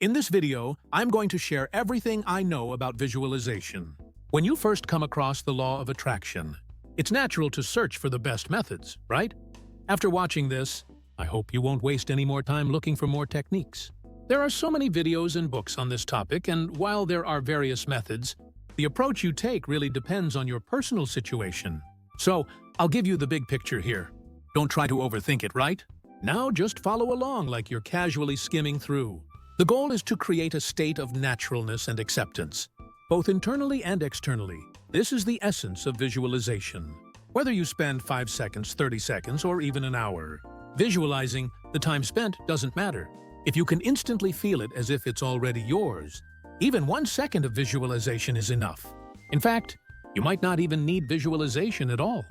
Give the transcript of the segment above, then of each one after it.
In this video, I'm going to share everything I know about visualization. When you first come across the law of attraction, it's natural to search for the best methods, right? After watching this, I hope you won't waste any more time looking for more techniques. There are so many videos and books on this topic, and while there are various methods, the approach you take really depends on your personal situation. So, I'll give you the big picture here. Don't try to overthink it, right? Now just follow along like you're casually skimming through. The goal is to create a state of naturalness and acceptance, both internally and externally. This is the essence of visualization. Whether you spend 5 seconds, 30 seconds, or even an hour, visualizing, the time spent doesn't matter. If you can instantly feel it as if it's already yours, even 1 second of visualization is enough. In fact, you might not even need visualization at all.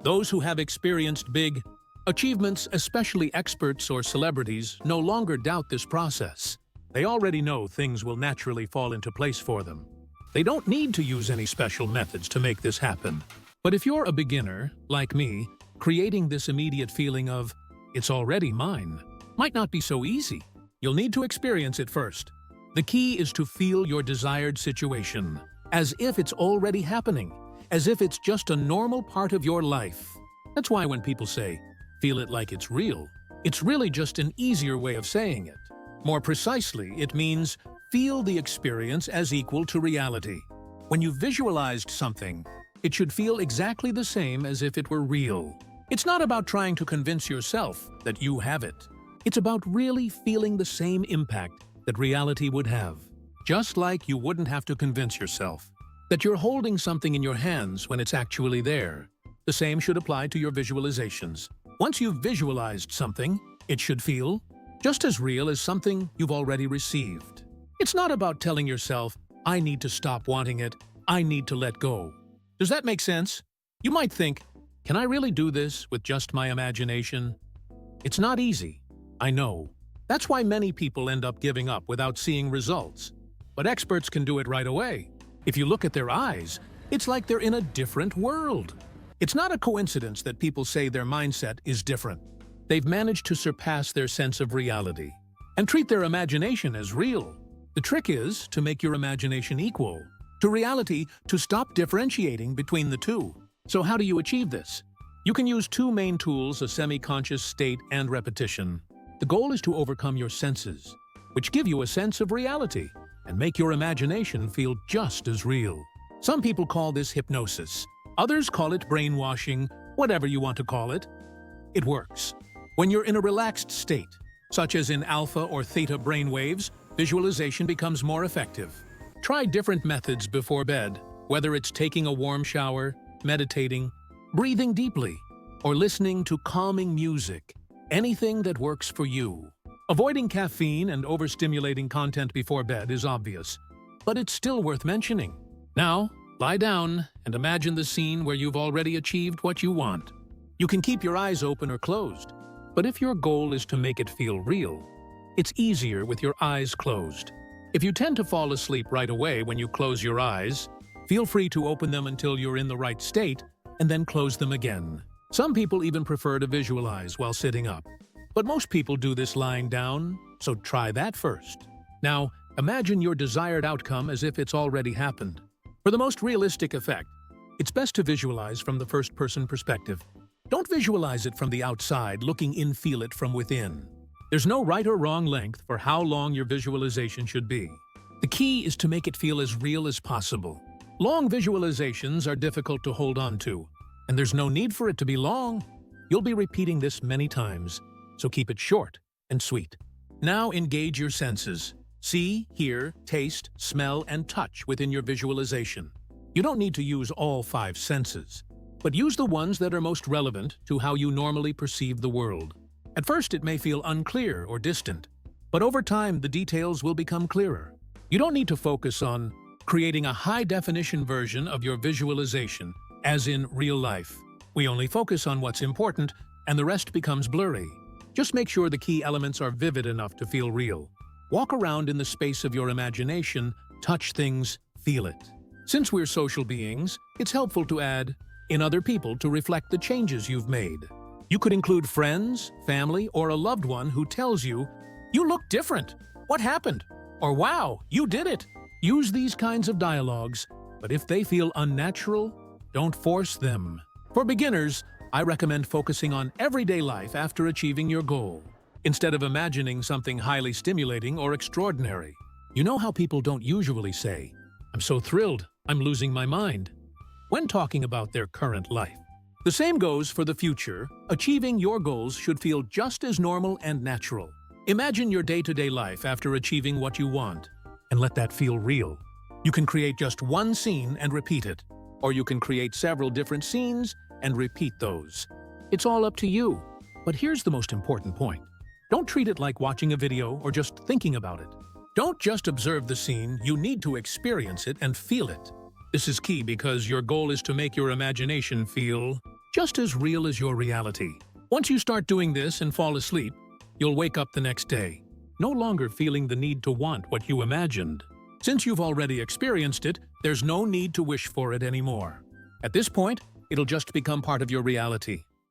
Those who have experienced big achievements, especially experts or celebrities, no longer doubt this process. They already know things will naturally fall into place for them. They don't need to use any special methods to make this happen. But if you're a beginner, like me, creating this immediate feeling of, "It's already mine," might not be so easy. You'll need to experience it first. The key is to feel your desired situation, as if it's already happening, as if it's just a normal part of your life. That's why when people say, "Feel it like it's real," it's really just an easier way of saying it. More precisely, it means feel the experience as equal to reality. When you've visualized something, it should feel exactly the same as if it were real. It's not about trying to convince yourself that you have it. It's about really feeling the same impact that reality would have. Just like you wouldn't have to convince yourself that you're holding something in your hands when it's actually there. The same should apply to your visualizations. Once you've visualized something, it should feel just as real as something you've already received. It's not about telling yourself, "I need to stop wanting it, I need to let go." Does that make sense? You might think, "Can I really do this with just my imagination?" It's not easy, I know. That's why many people end up giving up without seeing results. But experts can do it right away. If you look at their eyes, it's like they're in a different world. It's not a coincidence that people say their mindset is different. They've managed to surpass their sense of reality and treat their imagination as real. The trick is to make your imagination equal to reality, to stop differentiating between the two. So how do you achieve this? You can use two main tools, a semi-conscious state and repetition. The goal is to overcome your senses, which give you a sense of reality and make your imagination feel just as real. Some people call this hypnosis. Others call it brainwashing, whatever you want to call it. It works. When you're in a relaxed state, such as in alpha or theta brainwaves, visualization becomes more effective. Try different methods before bed, whether it's taking a warm shower, meditating, breathing deeply, or listening to calming music. Anything that works for you. Avoiding caffeine and overstimulating content before bed is obvious, but it's still worth mentioning. Now, lie down and imagine the scene where you've already achieved what you want. You can keep your eyes open or closed, but if your goal is to make it feel real, it's easier with your eyes closed. If you tend to fall asleep right away when you close your eyes, feel free to open them until you're in the right state and then close them again. Some people even prefer to visualize while sitting up, but most people do this lying down, so try that first. Now, imagine your desired outcome as if it's already happened. For the most realistic effect, it's best to visualize from the first-person perspective. Don't visualize it from the outside, looking in, feel it from within. There's no right or wrong length for how long your visualization should be. The key is to make it feel as real as possible. Long visualizations are difficult to hold on to, and there's no need for it to be long. You'll be repeating this many times, so keep it short and sweet. Now engage your senses. See, hear, taste, smell, and touch within your visualization. You don't need to use all 5 senses, but use the ones that are most relevant to how you normally perceive the world. At first, it may feel unclear or distant, but over time, the details will become clearer. You don't need to focus on creating a high-definition version of your visualization, as in real life. We only focus on what's important, and the rest becomes blurry. Just make sure the key elements are vivid enough to feel real. Walk around in the space of your imagination, touch things, feel it. Since we're social beings, it's helpful to add in other people to reflect the changes you've made. You could include friends, family, or a loved one who tells you, "You look different. What happened?" or "Wow, you did it." Use these kinds of dialogues, but if they feel unnatural, don't force them. For beginners, I recommend focusing on everyday life after achieving your goal, instead of imagining something highly stimulating or extraordinary. You know how people don't usually say, "I'm so thrilled, I'm losing my mind," when talking about their current life. The same goes for the future. Achieving your goals should feel just as normal and natural. Imagine your day-to-day life after achieving what you want, and let that feel real. You can create just one scene and repeat it, or you can create several different scenes and repeat those. It's all up to you. But here's the most important point. Don't treat it like watching a video or just thinking about it. Don't just observe the scene, you need to experience it and feel it. This is key because your goal is to make your imagination feel just as real as your reality. Once you start doing this and fall asleep, you'll wake up the next day, no longer feeling the need to want what you imagined. Since you've already experienced it, there's no need to wish for it anymore. At this point, it'll just become part of your reality.